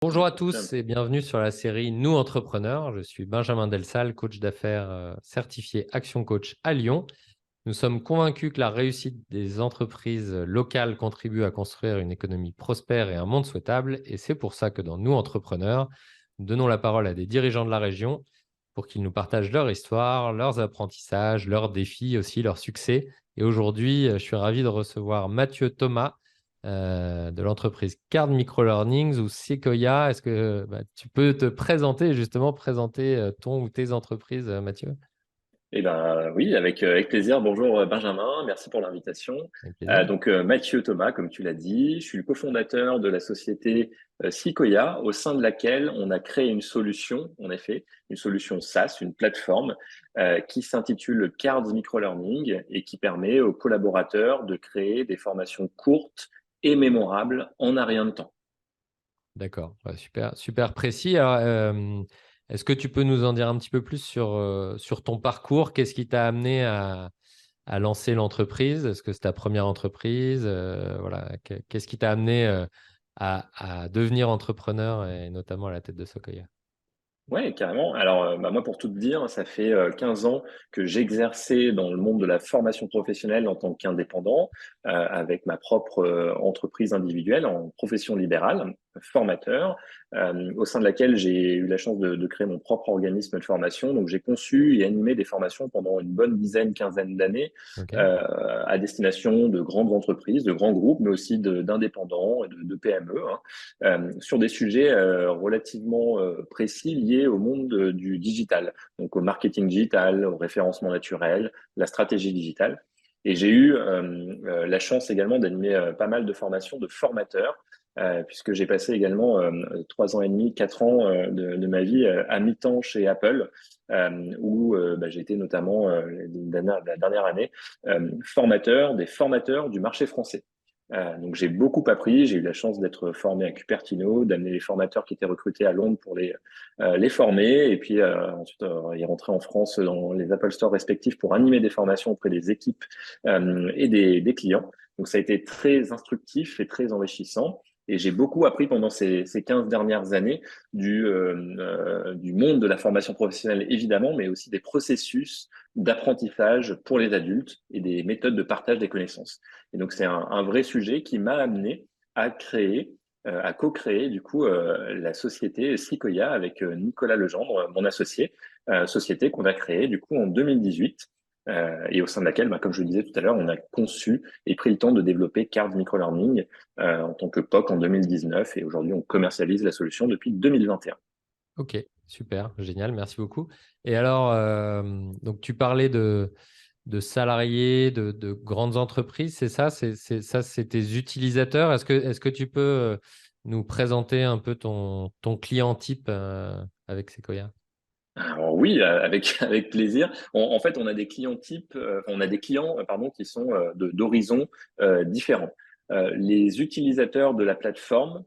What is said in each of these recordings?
Bonjour à tous et bienvenue sur la série Nous Entrepreneurs. Je suis Benjamin Delsal, coach d'affaires certifié Action Coach à Lyon. Nous sommes convaincus que la réussite des entreprises locales contribue à construire une économie prospère et un monde souhaitable. Et c'est pour ça que dans Nous Entrepreneurs, nous donnons la parole à des dirigeants de la région pour qu'ils nous partagent leur histoire, leurs apprentissages, leurs défis, aussi leurs succès. Et aujourd'hui, je suis ravi de recevoir Mathieu Thomas, de l'entreprise Card Microlearnings ou Sequoia. Est-ce que tu peux te présenter, justement, présenter ton ou tes entreprises, Mathieu? Eh ben oui, avec plaisir. Bonjour Benjamin, merci pour l'invitation. Avec plaisir. Mathieu Thomas, comme tu l'as dit, je suis le cofondateur de la société Sequoia, au sein de laquelle on a créé une solution, en effet, une solution SaaS, une plateforme qui s'intitule Cards Microlearning et qui permet aux collaborateurs de créer des formations courtes et mémorables en un rien de temps. D'accord. Ouais, super, super précis. Alors, est-ce que tu peux nous en dire un petit peu plus sur ton parcours? Qu'est-ce qui t'a amené à lancer l'entreprise? Est-ce que c'est ta première entreprise? Voilà. Qu'est-ce qui t'a amené à devenir entrepreneur et notamment à la tête de Sequoia? Ouais, carrément. Alors, moi, pour tout te dire, ça fait 15 ans que j'exerçais dans le monde de la formation professionnelle en tant qu'indépendant, avec ma propre entreprise individuelle en profession libérale, formateur, au sein de laquelle j'ai eu la chance de créer mon propre organisme de formation. Donc, j'ai conçu et animé des formations pendant une bonne dizaine, quinzaine d'années Ok. à destination de grandes entreprises, de grands groupes, mais aussi d'indépendants et de PME, hein, sur des sujets relativement précis liés au monde du digital, donc au marketing digital, au référencement naturel, la stratégie digitale. Et j'ai eu la chance également d'animer pas mal de formations de formateurs, puisque j'ai passé également 3 ans et demi, 4 ans de ma vie à mi-temps chez Apple, où j'ai été notamment la dernière année formateur des formateurs du marché français. Donc j'ai beaucoup appris, j'ai eu la chance d'être formé à Cupertino, d'amener les formateurs qui étaient recrutés à Londres pour les former, et puis ensuite y rentrer en France dans les Apple Store respectifs pour animer des formations auprès des équipes et des clients. Donc ça a été très instructif et très enrichissant. Et j'ai beaucoup appris pendant ces 15 dernières années du monde de la formation professionnelle, évidemment, mais aussi des processus d'apprentissage pour les adultes et des méthodes de partage des connaissances. Et donc, c'est un vrai sujet qui m'a amené à créer, à co-créer, du coup, la société Sequoia avec Nicolas Legendre, mon associé, société qu'on a créée, du coup, en 2018. Et au sein de laquelle, comme je le disais tout à l'heure, on a conçu et pris le temps de développer Card Microlearning en tant que POC en 2019. Et aujourd'hui, on commercialise la solution depuis 2021. Ok, super, génial, merci beaucoup. Et alors, donc tu parlais de salariés, de grandes entreprises, c'est ça? Ça, c'est tes utilisateurs. Est-ce que tu peux nous présenter un peu ton client type avec Sequoia? Alors oui, avec plaisir. En fait, on a des clients types, on a des clients, pardon, qui sont d'horizons différents. Les utilisateurs de la plateforme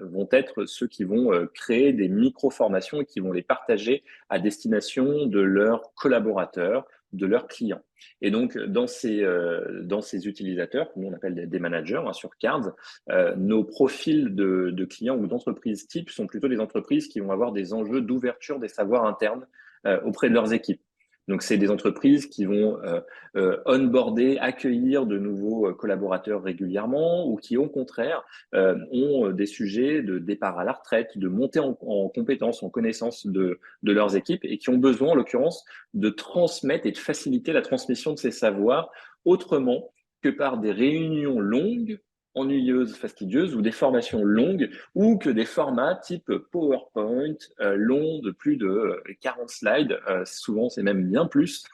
vont être ceux qui vont créer des micro-formations et qui vont les partager à destination de leurs collaborateurs, de leurs clients. Et donc, dans ces utilisateurs, que nous on appelle des managers, hein, sur Cards, nos profils de clients ou d'entreprises types sont plutôt des entreprises qui vont avoir des enjeux d'ouverture des savoirs internes auprès de leurs équipes. Donc, c'est des entreprises qui vont onboarder, accueillir de nouveaux collaborateurs régulièrement ou qui, au contraire, ont des sujets de départ à la retraite, de montée en compétences, en connaissances de leurs équipes et qui ont besoin, en l'occurrence, de transmettre et de faciliter la transmission de ces savoirs autrement que par des réunions longues, ennuyeuses, fastidieuses ou des formations longues ou que des formats type PowerPoint longs de plus de 40 slides. Souvent, c'est même bien plus.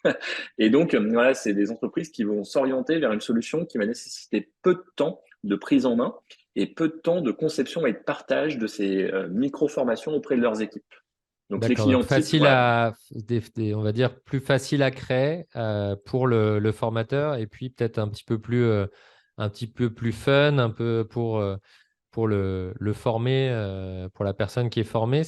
Et donc, voilà, c'est des entreprises qui vont s'orienter vers une solution qui va nécessiter peu de temps de prise en main et peu de temps de conception et de partage de ces micro-formations auprès de leurs équipes. Donc, les D'accord, donc clients types, facile voilà. on va dire plus facile à créer pour le formateur et puis peut-être un petit peu plus fun, un peu pour le former, pour la personne qui est formée,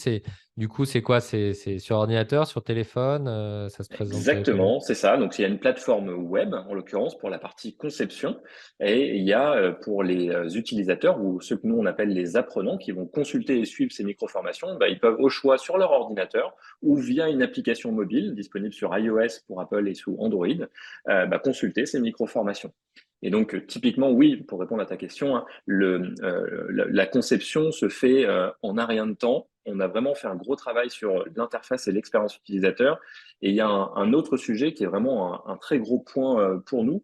du coup, c'est quoi? C'est sur ordinateur, sur téléphone? Ça se présente comment? Exactement, c'est ça. Donc, il y a une plateforme web, en l'occurrence, pour la partie conception. Et il y a pour les utilisateurs, ou ceux que nous, on appelle les apprenants, qui vont consulter et suivre ces micro-formations, bah, ils peuvent au choix sur leur ordinateur ou via une application mobile disponible sur iOS pour Apple et sous Android, bah, consulter ces micro-formations. Et donc, typiquement, oui, pour répondre à ta question, hein, la conception se fait en un rien de temps. On a vraiment fait un gros travail sur l'interface et l'expérience utilisateur. Et il y a un autre sujet qui est vraiment un très gros point pour nous,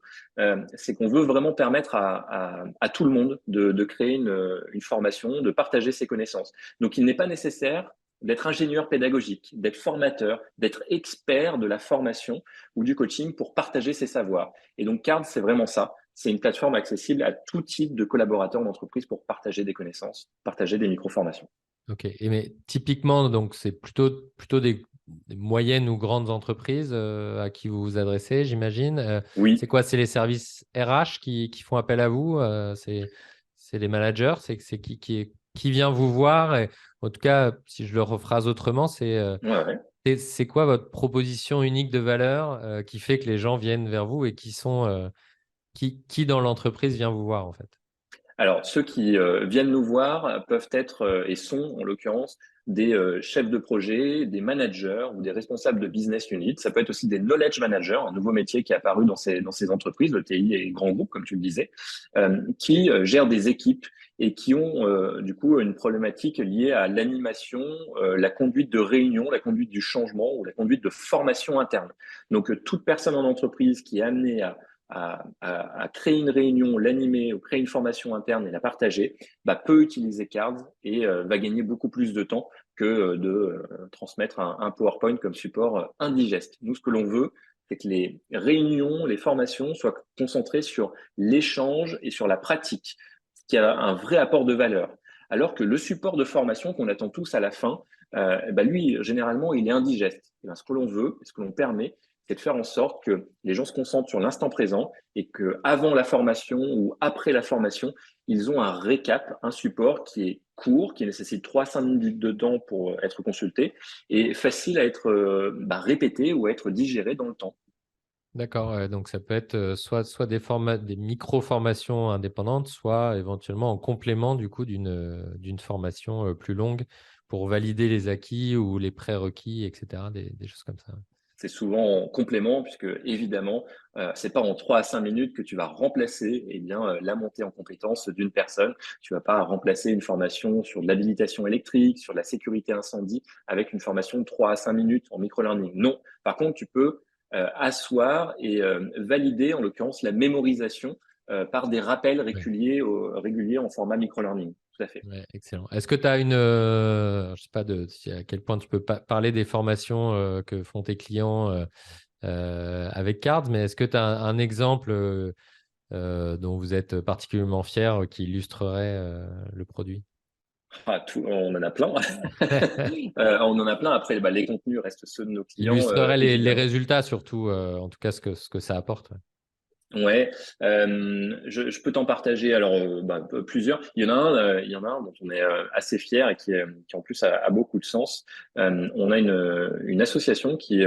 c'est qu'on veut vraiment permettre à tout le monde de créer une formation, de partager ses connaissances. Donc, il n'est pas nécessaire d'être ingénieur pédagogique, d'être formateur, d'être expert de la formation ou du coaching pour partager ses savoirs. Et donc, CARD, c'est vraiment ça. C'est une plateforme accessible à tout type de collaborateurs d'entreprise pour partager des connaissances, partager des micro-formations. Ok. Mais typiquement, donc, c'est plutôt des moyennes ou grandes entreprises à qui vous vous adressez, j'imagine. C'est Oui, quoi? C'est les services RH qui font appel à vous? C'est les managers? C'est qui vient vous voir? Et, en tout cas, si je le rephrase autrement, ouais, ouais. c'est quoi votre proposition unique de valeur qui fait que les gens viennent vers vous et qui dans l'entreprise vient vous voir en fait? Alors, ceux qui viennent nous voir peuvent être et sont en l'occurrence des chefs de projet, des managers ou des responsables de business unit. Ça peut être aussi des knowledge managers, un nouveau métier qui est apparu dans ces entreprises, le TI et grands groupes, comme tu le disais, qui gèrent des équipes et qui ont du coup une problématique liée à l'animation, la conduite de réunion, la conduite du changement ou la conduite de formation interne. Donc, toute personne en entreprise qui est amenée à créer une réunion, l'animer ou créer une formation interne et la partager, bah, peut utiliser Cards et va gagner beaucoup plus de temps que de transmettre un PowerPoint comme support indigeste. Nous, ce que l'on veut, c'est que les réunions, les formations soient concentrées sur l'échange et sur la pratique, ce qui a un vrai apport de valeur. Alors que le support de formation qu'on attend tous à la fin, bah lui, généralement, il est indigeste. Et bien, ce que l'on veut, ce que l'on permet, c'est de faire en sorte que les gens se concentrent sur l'instant présent et que avant la formation ou après la formation, ils ont un récap, un support qui est court, qui nécessite 3 à 5 minutes de temps pour être consulté et facile à être répété ou à être digéré dans le temps. D'accord, ouais, donc ça peut être soit des micro-formations indépendantes, soit éventuellement en complément du coup d'une formation plus longue pour valider les acquis ou les prérequis, etc., des choses comme ça. C'est souvent en complément, puisque évidemment, c'est pas en 3 à 5 minutes que tu vas remplacer la montée en compétence d'une personne. Tu vas pas remplacer une formation sur de l'habilitation électrique, sur de la sécurité incendie, avec une formation de 3 à 5 minutes en micro-learning. Non. Par contre, tu peux asseoir et valider, en l'occurrence, la mémorisation par des rappels Ouais. réguliers en format micro-learning. Tout à fait. Ouais, excellent. Est-ce que tu as je sais pas à quel point tu peux parler des formations que font tes clients avec Cards, mais est-ce que tu as un exemple dont vous êtes particulièrement fier qui illustrerait le produit? On en a plein. On en a plein. Après, bah, les contenus restent ceux de nos Qui clients, illustrerait les évidemment. résultats surtout, en tout cas ce que ça apporte. Ouais. Ouais, je peux t'en partager alors plusieurs. Il y en a un dont on est assez fier et qui en plus a beaucoup de sens. On a une association qui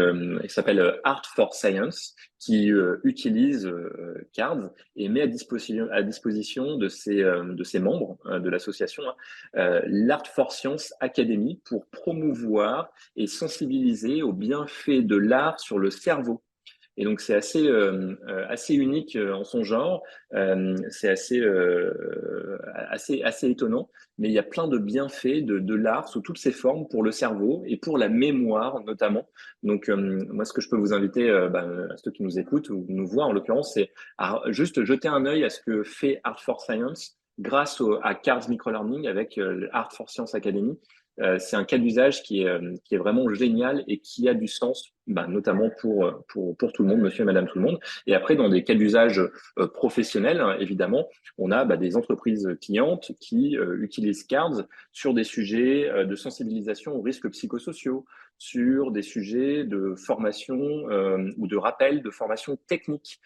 s'appelle Art for Science qui utilise Cards et met à disposition de ses membres de l'association l'Art for Science Academy pour promouvoir et sensibiliser aux bienfaits de l'art sur le cerveau. Et donc c'est assez unique en son genre, c'est assez étonnant, mais il y a plein de bienfaits de l'art sous toutes ses formes pour le cerveau et pour la mémoire notamment. Donc moi ce que je peux vous inviter, à ceux qui nous écoutent ou nous voient en l'occurrence, c'est à juste jeter un œil à ce que fait Art for Science grâce à Cards Microlearning avec Art for Science Academy. C'est un cas d'usage qui est vraiment génial et qui a du sens notamment pour tout le monde, monsieur et madame tout le monde. Et après, dans des cas d'usage professionnels, hein, évidemment, on a des entreprises clientes qui utilisent Cards sur des sujets de sensibilisation aux risques psychosociaux, sur des sujets de formation ou de rappel de formation technique,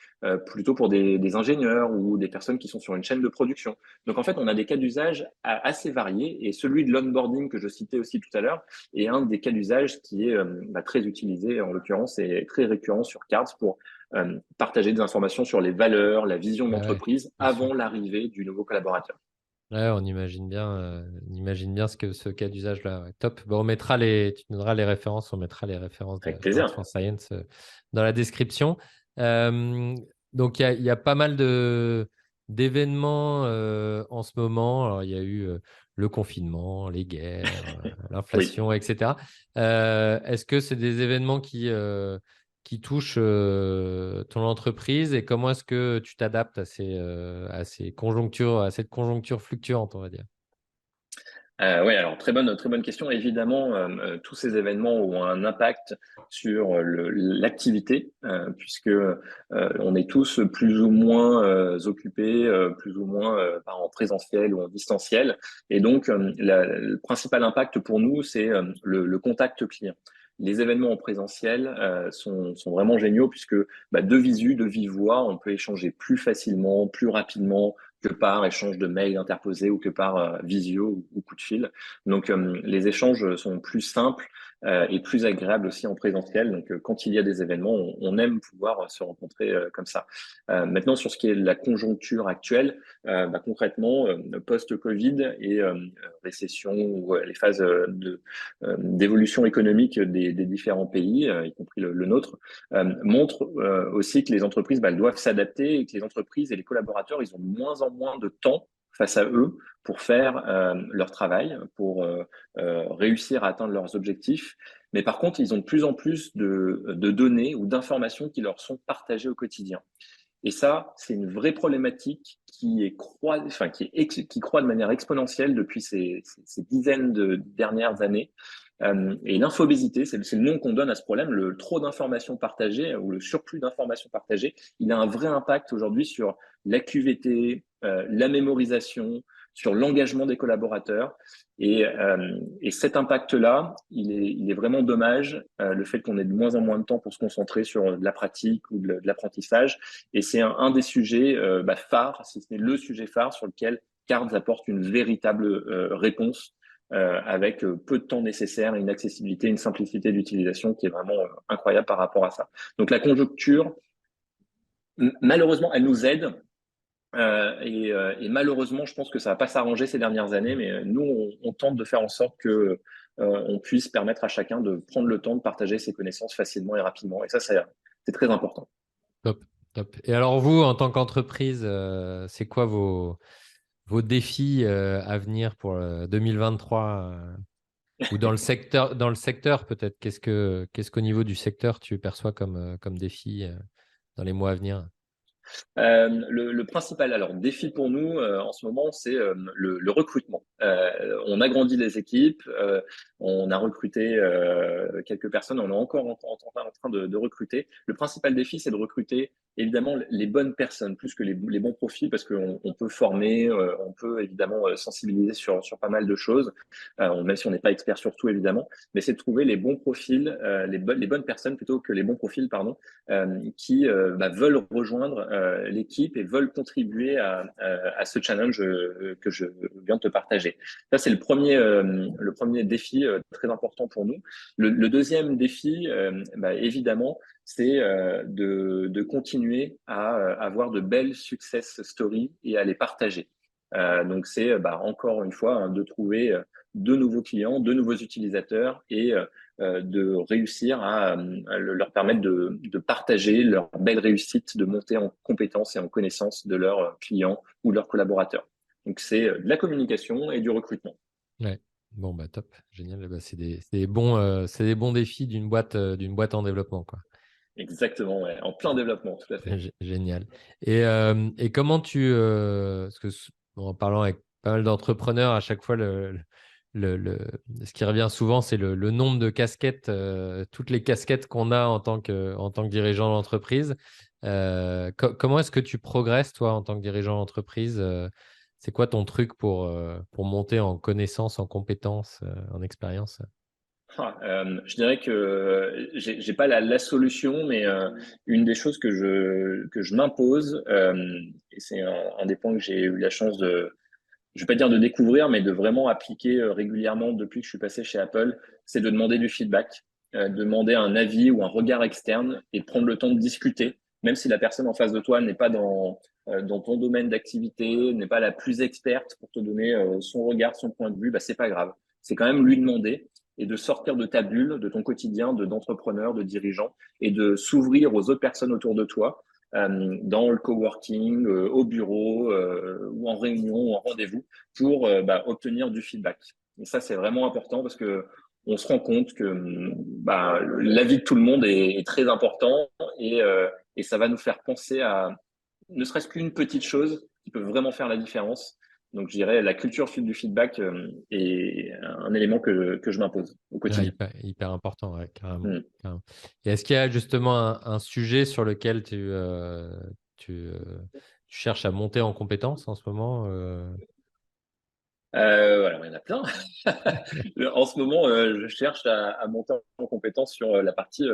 plutôt pour des ingénieurs ou des personnes qui sont sur une chaîne de production. Donc en fait, on a des cas d'usage assez variés et celui de l'onboarding que je citais aussi tout à l'heure est un des cas d'usage qui est très utilisé en l'occurrence et très récurrent sur Cards pour partager des informations sur les valeurs, la vision Ouais, ouais, d'entreprise bien sûr. avant l'arrivée du nouveau collaborateur. Ouais, on imagine bien ce cas d'usage-là. Ouais. Top. Bon, tu nous donneras les références, on mettra les références de Avec plaisir. Cards for Science dans la description. Euh, donc, il y a pas mal d'événements en ce moment. Alors, il y a eu le confinement, les guerres, Oui. l'inflation, etc. Est-ce que c'est des événements qui touchent ton entreprise et comment est-ce que tu t'adaptes à ces conjonctures, à cette conjoncture fluctuante, on va dire? Oui, alors très bonne question. Évidemment, tous ces événements ont un impact sur l'activité, puisque on est tous plus ou moins occupés, plus ou moins en présentiel ou en distanciel. Et donc, le principal impact pour nous, c'est le contact client. Les événements en présentiel sont vraiment géniaux puisque de visu, de vive voix, on peut échanger plus facilement, plus rapidement, que par échange de mails interposés ou que par visio ou coup de fil. Donc, les échanges sont plus simples et plus agréables aussi en présentiel. Donc, quand il y a des événements, on aime pouvoir se rencontrer comme ça. Maintenant, sur ce qui est de la conjoncture actuelle, concrètement, post-Covid et récession ou les phases d'évolution économique des différents pays, y compris le nôtre, montrent aussi que les entreprises elles doivent s'adapter et que les entreprises et les collaborateurs, ils ont de moins en moins de temps face à eux pour faire leur travail, pour réussir à atteindre leurs objectifs. Mais par contre, ils ont de plus en plus de données ou d'informations qui leur sont partagées au quotidien. Et ça, c'est une vraie problématique qui croît de manière exponentielle depuis ces dizaines de dernières années. Et l'infobésité, c'est le nom qu'on donne à ce problème, le trop d'informations partagées ou le surplus d'informations partagées, il a un vrai impact aujourd'hui sur la QVT, la mémorisation, sur l'engagement des collaborateurs. Et cet impact-là, il est vraiment dommage, le fait qu'on ait de moins en moins de temps pour se concentrer sur de la pratique ou de l'apprentissage. Et c'est un des sujets phares, si ce n'est le sujet phare sur lequel Cards apporte une véritable réponse avec peu de temps nécessaire, une accessibilité, une simplicité d'utilisation qui est vraiment incroyable par rapport à ça. Donc la conjoncture, malheureusement, elle nous aide. Et malheureusement, je pense que ça va pas s'arranger ces dernières années, mais nous, on tente de faire en sorte que on puisse permettre à chacun de prendre le temps de partager ses connaissances facilement et rapidement. Et ça, c'est très important. Top, top. Et alors vous, en tant qu'entreprise, c'est quoi vos défis à venir pour 2023 ou dans le secteur peut-être? Qu'est-ce qu'au niveau du secteur tu perçois comme défi dans les mois à venir? Le principal alors défi pour nous en ce moment, c'est le recrutement. On a grandi les équipes, on a recruté quelques personnes, on est encore en train de recruter. Le principal défi, c'est de recruter évidemment les bonnes personnes plus que les bons profils parce qu'on peut former, on peut évidemment sensibiliser sur pas mal de choses, même si on n'est pas expert sur tout évidemment, mais c'est de trouver les bons profils, les bonnes personnes plutôt que les bons profils, pardon, qui veulent rejoindre l'équipe et veulent contribuer à ce challenge que je viens de te partager. Ça, c'est le premier défi très important pour nous. Le deuxième défi, évidemment, c'est de continuer à avoir de belles success stories et à les partager. Donc, c'est encore une fois de trouver de nouveaux clients, de nouveaux utilisateurs et de réussir à leur permettre de partager leur belle réussite, de monter en compétences et en connaissances de leurs clients ou de leurs collaborateurs. Donc, c'est de la communication et du recrutement. Ouais. Bon, bah top, génial. Bah, c'est des bons défis d'une boîte en développement, quoi. Exactement, ouais, en plein développement, tout à fait. Génial. Et comment parce que en parlant avec pas mal d'entrepreneurs, à chaque fois, ce qui revient souvent, c'est le nombre de casquettes, toutes les casquettes qu'on a en tant que dirigeant d'entreprise. Comment est-ce que tu progresses, toi, en tant que dirigeant d'entreprise? C'est quoi ton truc pour monter en connaissances, en compétences, en expérience? Je dirais que j'ai pas la solution, mais une des choses que je m'impose, et c'est un des points que j'ai eu la chance de, je vais pas dire de découvrir, mais de vraiment appliquer régulièrement depuis que je suis passé chez Apple, c'est de demander du feedback, demander un avis ou un regard externe et prendre le temps de discuter, même si la personne en face de toi n'est pas dans ton domaine d'activité, n'est pas la plus experte pour te donner son regard, son point de vue, bah, c'est pas grave. C'est quand même lui demander et de sortir de ta bulle, de ton quotidien, d'entrepreneur, de dirigeant et de s'ouvrir aux autres personnes autour de toi dans le coworking, au bureau ou en réunion ou en rendez-vous pour obtenir du feedback. Et ça, c'est vraiment important parce que on se rend compte que l'avis de tout le monde est très important et ça va nous faire penser à ne serait-ce qu'une petite chose qui peut vraiment faire la différence. Donc, je dirais la culture du feedback est un élément que je m'impose au Ouais, quotidien. hyper important, ouais, carrément, Mm. carrément. Et est-ce qu'il y a justement un sujet sur lequel tu, tu cherches à monter en compétence en ce moment? Alors, il y en a plein. En ce moment, je cherche à monter en compétence sur la partie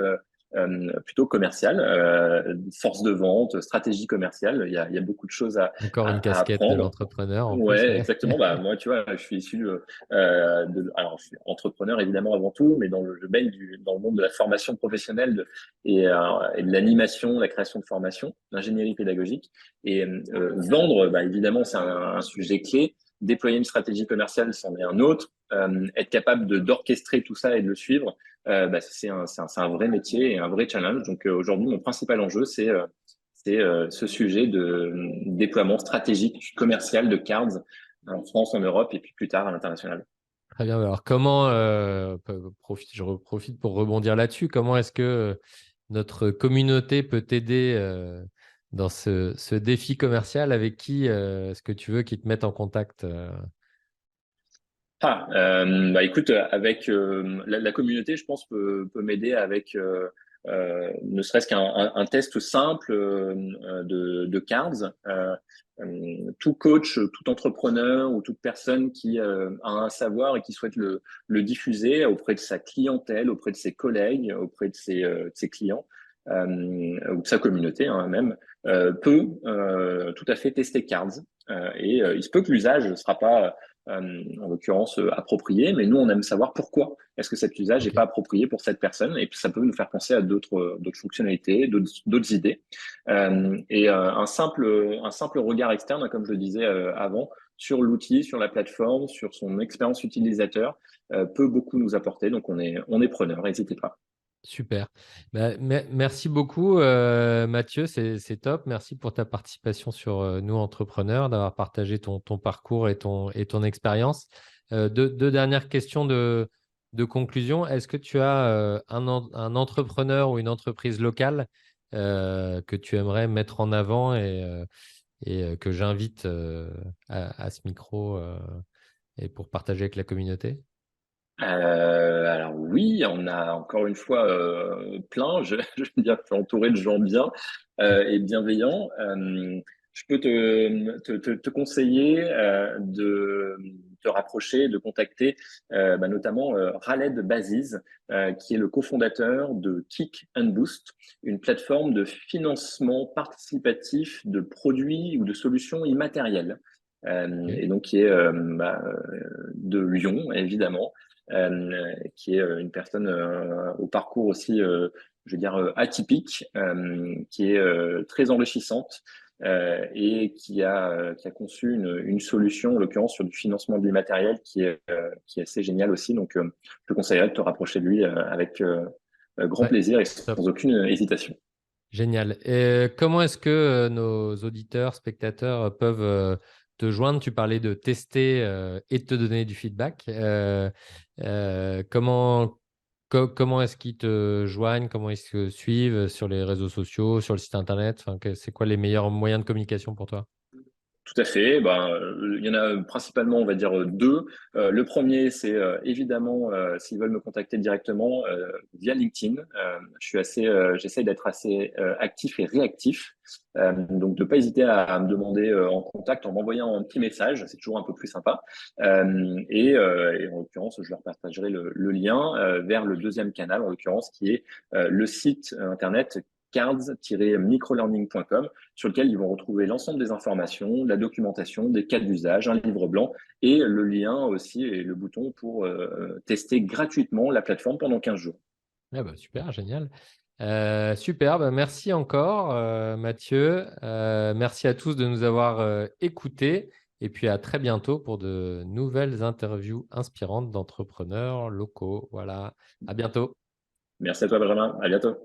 plutôt commerciale, force de vente, stratégie commerciale. Il y a beaucoup de choses Encore une à casquette de apprendre. l'entrepreneur en plus, Ouais, ouais. exactement. Bah, moi, tu vois, je suis issu alors, je suis entrepreneur évidemment avant tout, mais je baigne dans le monde de la formation professionnelle et de l'animation, la création de formation, l'ingénierie pédagogique. Et vendre, bah, évidemment, c'est un sujet clé. Déployer une stratégie commerciale, c'en est un autre. Être capable d'orchestrer tout ça et de le suivre, c'est un vrai métier et un vrai challenge. Donc aujourd'hui, mon principal enjeu, c'est ce sujet de déploiement stratégique commercial de Cards en France, en Europe et puis plus tard à l'international. Très bien. Alors, comment, je profite pour rebondir là-dessus, comment est-ce que notre communauté peut t'aider dans ce défi commercial? Avec qui est-ce que tu veux qu'ils te mettent en contact? Écoute, avec la communauté, je pense peut m'aider avec ne serait-ce qu'un un test simple de Cards. Tout coach, tout entrepreneur ou toute personne qui a un savoir et qui souhaite le diffuser auprès de sa clientèle, auprès de ses collègues, auprès de ses clients ou de sa communauté hein, même, peut tout à fait tester Cards. Il se peut que l'usage ne sera pas en l'occurrence approprié, mais nous on aime savoir pourquoi est-ce que cet usage n'est Ok, pas approprié pour cette personne et puis ça peut nous faire penser à d'autres fonctionnalités, d'autres idées un simple regard externe, hein, comme je le disais avant, sur l'outil, sur la plateforme, sur son expérience utilisateur peut beaucoup nous apporter. Donc on est preneur, n'hésitez pas. super. Bah, merci beaucoup, Mathieu. C'est top. Merci pour ta participation sur Nous Entrepreneurs, d'avoir partagé ton parcours et ton expérience. Deux dernières questions de conclusion. Est-ce que tu as un entrepreneur ou une entreprise locale que tu aimerais mettre en avant et que j'invite à ce micro et pour partager avec la communauté? Alors oui, on a encore une fois plein. Je veux dire, je suis entouré de gens bien et bienveillants. Je peux te conseiller de te rapprocher, de contacter notamment Khaled Baziz, qui est le cofondateur de Kick and Boost, une plateforme de financement participatif de produits ou de solutions immatérielles. Ok. Et donc qui est de Lyon, évidemment qui est une personne au parcours aussi, je veux dire, atypique, qui est très enrichissante et qui a conçu une solution, en l'occurrence sur du financement de l'immatériel, qui est assez génial aussi. Donc, je te conseillerais de te rapprocher de lui avec grand Ouais, plaisir et top. sans aucune hésitation. Génial. Et comment est-ce que nos auditeurs, spectateurs peuvent te joindre? Tu parlais de tester et de te donner du feedback. Comment comment est-ce qu'ils te joignent? Comment ils se suivent sur les réseaux sociaux, sur le site internet? Enfin, c'est quoi les meilleurs moyens de communication pour toi? Tout à fait. Il y en a principalement, on va dire, deux. Le premier, c'est évidemment, s'ils veulent me contacter directement via LinkedIn. J'essaie d'être assez actif et réactif. Donc, de ne pas hésiter à me demander en contact en m'envoyant un petit message. C'est toujours un peu plus sympa. Et en l'occurrence, je leur partagerai le lien vers le deuxième canal, en l'occurrence, qui est le site internet cards-microlearning.com sur lequel ils vont retrouver l'ensemble des informations, la documentation, des cas d'usage, un livre blanc et le lien aussi et le bouton pour tester gratuitement la plateforme pendant 15 jours. Ah bah, super, génial. Super, bah, merci encore Mathieu. Merci à tous de nous avoir écoutés et puis à très bientôt pour de nouvelles interviews inspirantes d'entrepreneurs locaux. Voilà, à bientôt. Merci à toi, Benjamin. À bientôt.